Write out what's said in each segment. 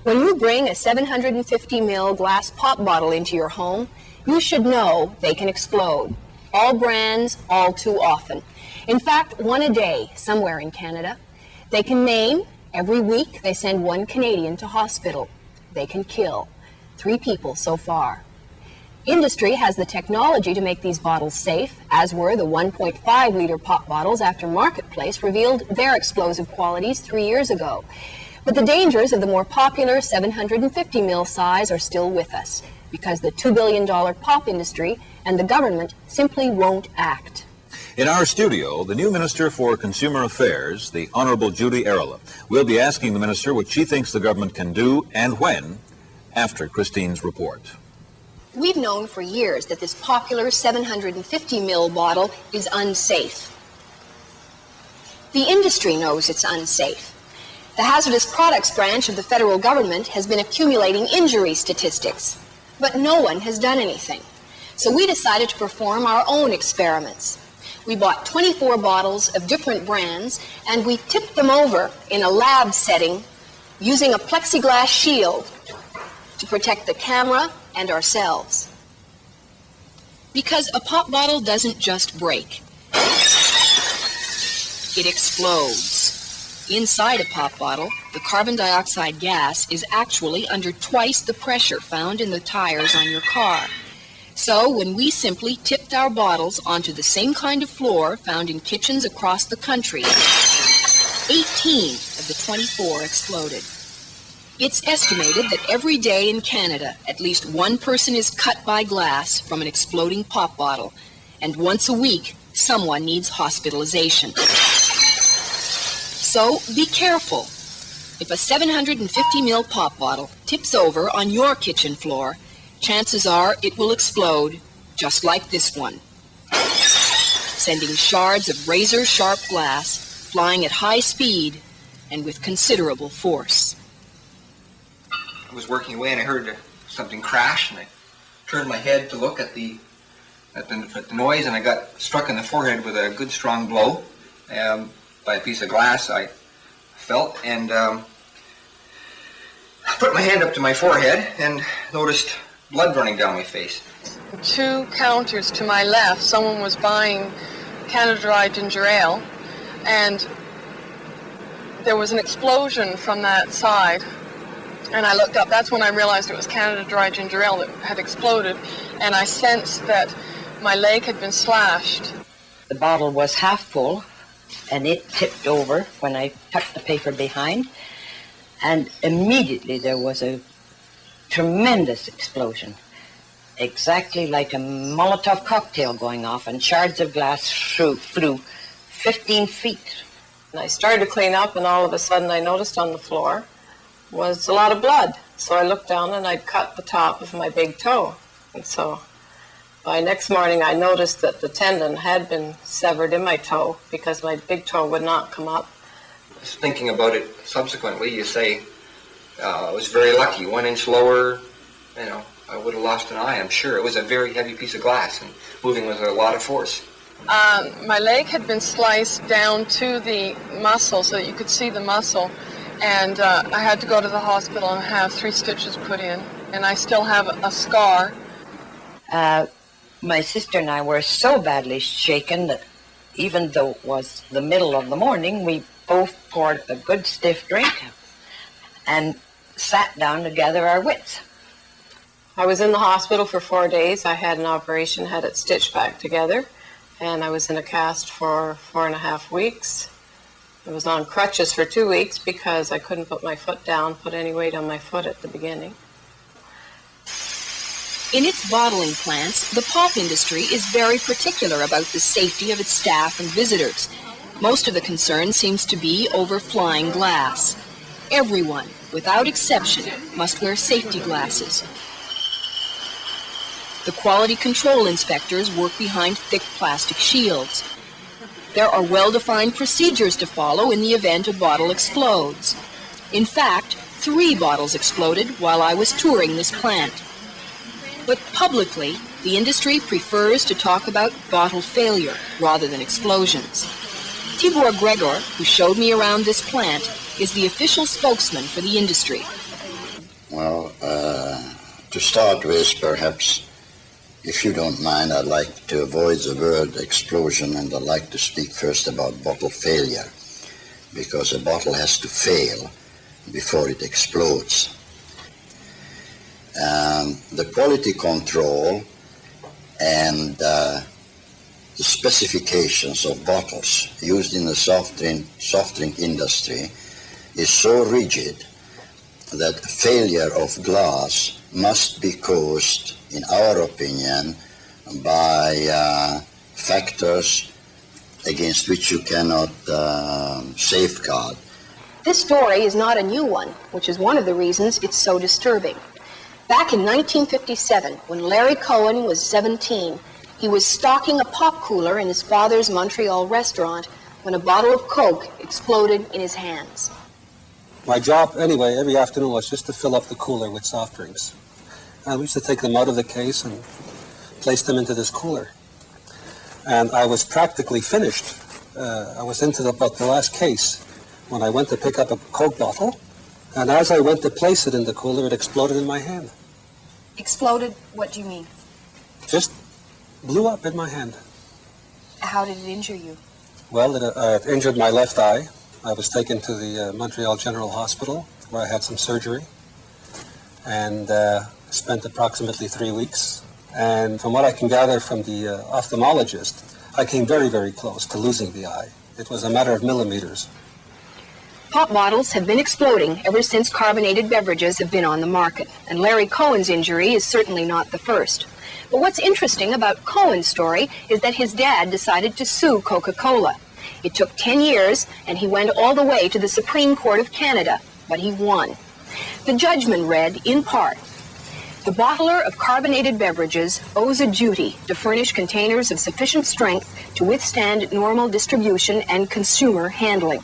When you bring a 750 ml glass pop bottle into your home, you should know they can explode. All brands, all too often. In fact, one a day somewhere in Canada. They can maim. Every week they send one Canadian to hospital. They can kill. 3 people so far. Industry has the technology to make these bottles safe, as were the 1.5-liter pop bottles after Marketplace revealed their explosive qualities 3 years ago. But the dangers of the more popular 750 ml size are still with us, because the $2 billion pop industry and the government simply won't act. In our studio, the new Minister for Consumer Affairs, the Honorable Judy Erola. We'll be asking the Minister what she thinks the government can do and when, after Christine's report. We've known for years that this popular 750 ml bottle is unsafe. The industry knows it's unsafe. The Hazardous Products Branch of the federal government has been accumulating injury statistics, but no one has done anything. So we decided to perform our own experiments. We bought 24 bottles of different brands, and we tipped them over in a lab setting using a plexiglass shield to protect the camera and ourselves. Because a pop bottle doesn't just break. It explodes. Inside a pop bottle, the carbon dioxide gas is actually under twice the pressure found in the tires on your car. So when we simply tipped our bottles onto the same kind of floor found in kitchens across the country, 18 of the 24 exploded. It's estimated that every day in Canada, at least one person is cut by glass from an exploding pop bottle, and once a week, someone needs hospitalization. So be careful. If a 750 ml pop bottle tips over on your kitchen floor, chances are it will explode just like this one, sending shards of razor-sharp glass flying at high speed and with considerable force. I was working away and I heard something crash, and I turned my head to look at the noise, and I got struck in the forehead with a good strong blow by a piece of glass I felt, and I put my hand up to my forehead and noticed blood running down my face. 2 counters to my left, someone was buying Canada Dry ginger ale, and there was an explosion from that side. And I looked up. That's when I realized it was Canada Dry ginger ale that had exploded, and I sensed that my leg had been slashed. The bottle was half full, and it tipped over when I tucked the paper behind, and immediately there was a tremendous explosion, exactly like a Molotov cocktail going off, and shards of glass flew 15 feet. And I started to clean up, and all of a sudden I noticed on the floor was a lot of blood. So I looked down and I'd cut the top of my big toe. And so by next morning I noticed that the tendon had been severed in my toe because my big toe would not come up. Just thinking about it subsequently, you say, I was very lucky. 1 inch lower, I would have lost an eye, I'm sure. It was a very heavy piece of glass and moving with a lot of force. My leg had been sliced down to the muscle so that you could see the muscle. And I had to go to the hospital and have 3 stitches put in. And I still have a scar. My sister and I were so badly shaken that even though it was the middle of the morning, we both poured a good stiff drink and sat down to gather our wits. I was in the hospital for 4 days. I had an operation, had it stitched back together. And I was in a cast for 4.5 weeks. I was on crutches for 2 weeks because I couldn't put my foot down, put any weight on my foot at the beginning. In its bottling plants, the pop industry is very particular about the safety of its staff and visitors. Most of the concern seems to be over flying glass. Everyone, without exception, must wear safety glasses. The quality control inspectors work behind thick plastic shields. There are well-defined procedures to follow in the event a bottle explodes. In fact, 3 bottles exploded while I was touring this plant. But publicly, the industry prefers to talk about bottle failure rather than explosions. Tibor Gregor, who showed me around this plant, is the official spokesman for the industry. Well, to start with, perhaps, if you don't mind, I'd like to avoid the word explosion, and I'd like to speak first about bottle failure, because a bottle has to fail before it explodes. The quality control and the specifications of bottles used in the soft drink industry is so rigid that failure of glass must be caused, in our opinion, by factors against which you cannot safeguard. This story is not a new one, which is one of the reasons it's so disturbing. Back in 1957, when Larry Cohen was 17, he was stocking a pop cooler in his father's Montreal restaurant when a bottle of Coke exploded in his hands. My job, anyway, every afternoon was just to fill up the cooler with soft drinks. And we used to take them out of the case and place them into this cooler. And I was practically finished. I was into about the last case when I went to pick up a Coke bottle. And as I went to place it in the cooler, it exploded in my hand. Exploded? What do you mean? Just blew up in my hand. How did it injure you? Well, it injured my left eye. I was taken to the Montreal General Hospital, where I had some surgery, and spent approximately 3 weeks. And from what I can gather from the ophthalmologist, I came very, very close to losing the eye. It was a matter of millimeters. Pop bottles have been exploding ever since carbonated beverages have been on the market, and Larry Cohen's injury is certainly not the first. But what's interesting about Cohen's story is that his dad decided to sue Coca-Cola. It took 10 years, and he went all the way to the Supreme Court of Canada, but he won. The judgment read, in part, the bottler of carbonated beverages owes a duty to furnish containers of sufficient strength to withstand normal distribution and consumer handling.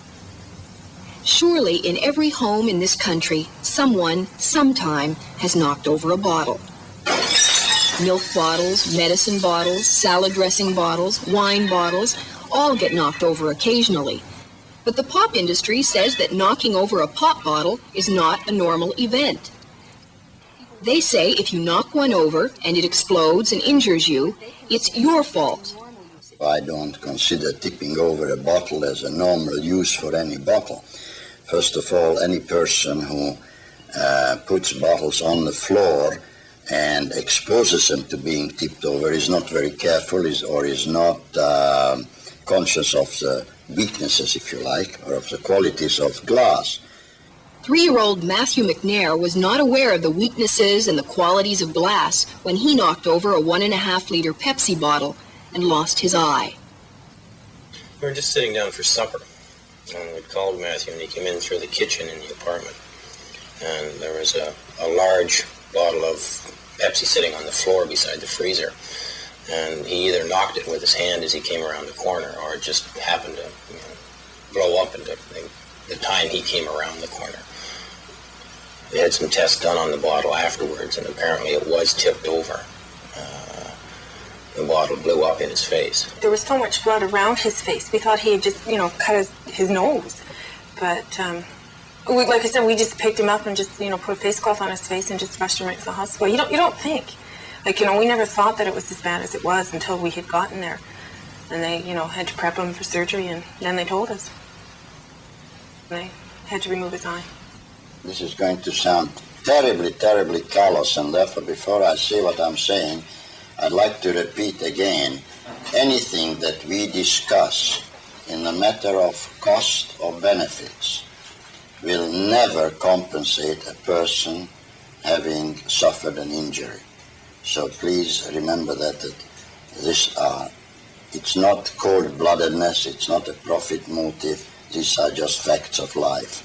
Surely in every home in this country, someone, sometime, has knocked over a bottle. Milk bottles, medicine bottles, salad dressing bottles, wine bottles, all get knocked over occasionally. But the pop industry says that knocking over a pop bottle is not a normal event. They say if you knock one over and it explodes and injures you, it's your fault. I don't consider tipping over a bottle as a normal use for any bottle. First of all, any person who puts bottles on the floor and exposes them to being tipped over is not very careful or is not conscious of the weaknesses, if you like, or of the qualities of glass. 3-year-old Matthew McNair was not aware of the weaknesses and the qualities of glass when he knocked over a 1.5-liter Pepsi bottle and lost his eye. We were just sitting down for supper, and we'd called Matthew, and he came in through the kitchen in the apartment. And there was a large bottle of Pepsi sitting on the floor beside the freezer. And he either knocked it with his hand as he came around the corner, or it just happened to blow up into the time he came around the corner. They had some tests done on the bottle afterwards, and apparently it was tipped over. The bottle blew up in his face. There was so much blood around his face. We thought he had just, cut his nose. But, like I said, we just picked him up and just, put a face cloth on his face and just rushed him right to the hospital. You don't think. We never thought that it was as bad as it was until we had gotten there. And they, had to prep him for surgery, and then they told us. They had to remove his eye. This is going to sound terribly, terribly callous, and therefore, before I say what I'm saying, I'd like to repeat again, anything that we discuss in the matter of cost or benefits will never compensate a person having suffered an injury. So please remember that it's not cold-bloodedness, it's not a profit motive, these are just facts of life.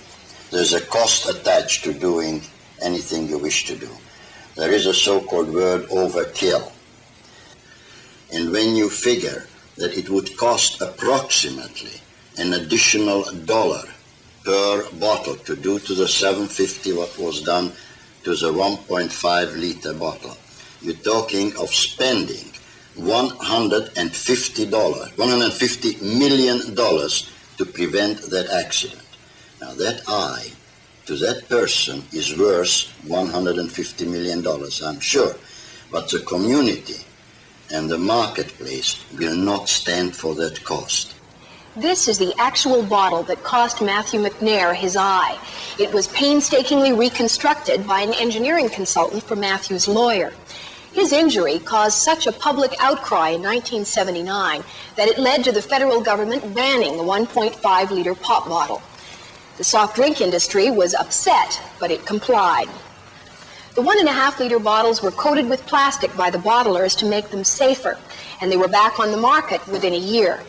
There's a cost attached to doing anything you wish to do. There is a so-called word overkill. And when you figure that it would cost approximately an additional $1 per bottle to do to the 750 what was done to the 1.5-liter bottle, you're talking of spending $150 million to prevent that accident. Now that eye, to that person is worth $150 million, I'm sure. But the community and the marketplace will not stand for that cost. This is the actual bottle that cost Matthew McNair his eye. It was painstakingly reconstructed by an engineering consultant for Matthew's lawyer. His injury caused such a public outcry in 1979 that it led to the federal government banning the 1.5-liter pop bottle. The soft drink industry was upset, but it complied. The 1.5-liter bottles were coated with plastic by the bottlers to make them safer, and they were back on the market within a year.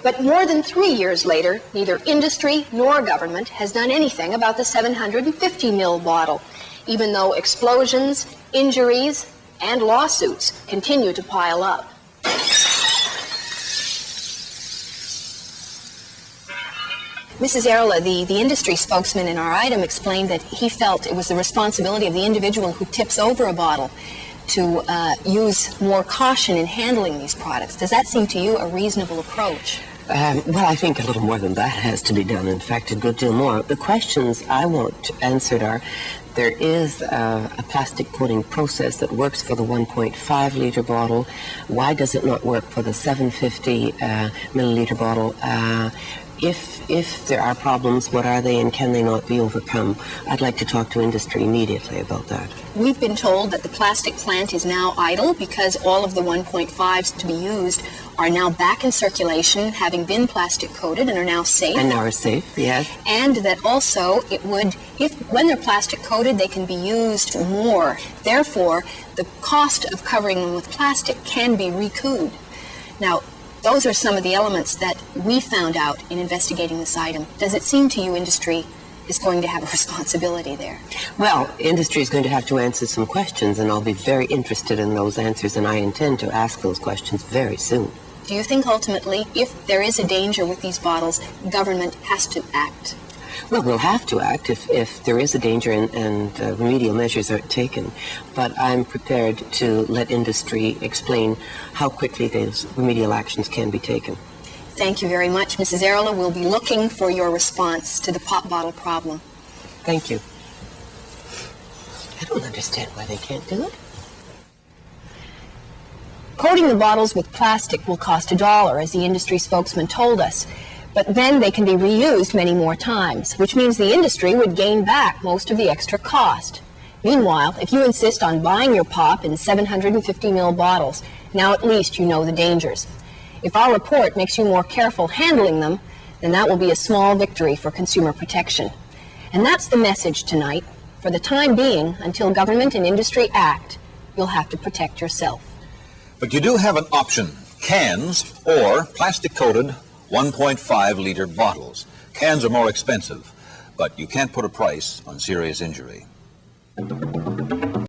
But more than 3 years later, neither industry nor government has done anything about the 750 ml bottle, even though explosions, injuries, and lawsuits continue to pile up. Mrs. Erola, the industry spokesman in our item, explained that he felt it was the responsibility of the individual who tips over a bottle to use more caution in handling these products. Does that seem to you a reasonable approach? Well, I think a little more than that has to be done. In fact, a good deal more. The questions I want answered are, there is a plastic coating process that works for the 1.5-liter bottle. Why does it not work for the 750 milliliter bottle? If there are problems, what are they and can they not be overcome? I'd like to talk to industry immediately about that. We've been told that the plastic plant is now idle because all of the 1.5s to be used are now back in circulation, having been plastic coated, and are now safe. And now are safe, yes. And that also it would, when they're plastic coated, they can be used more. Therefore, the cost of covering them with plastic can be recouped. Now, those are some of the elements that we found out in investigating this item. Does it seem to you industry is going to have a responsibility there? Well, industry is going to have to answer some questions, and I'll be very interested in those answers, and I intend to ask those questions very soon. Do you think ultimately, if there is a danger with these bottles, government has to act? Well, we'll have to act if there is a danger and remedial measures are taken. But I'm prepared to let industry explain how quickly those remedial actions can be taken. Thank you very much, Mrs. Erola. We'll be looking for your response to the pop bottle problem. Thank you. I don't understand why they can't do it. Coating the bottles with plastic will cost $1, as the industry spokesman told us. But then they can be reused many more times, which means the industry would gain back most of the extra cost. Meanwhile, if you insist on buying your pop in 750 ml bottles, now at least you know the dangers. If our report makes you more careful handling them, then that will be a small victory for consumer protection. And that's the message tonight. For the time being, until government and industry act, you'll have to protect yourself. But you do have an option: cans or plastic-coated 1.5-liter bottles. Cans are more expensive, but you can't put a price on serious injury.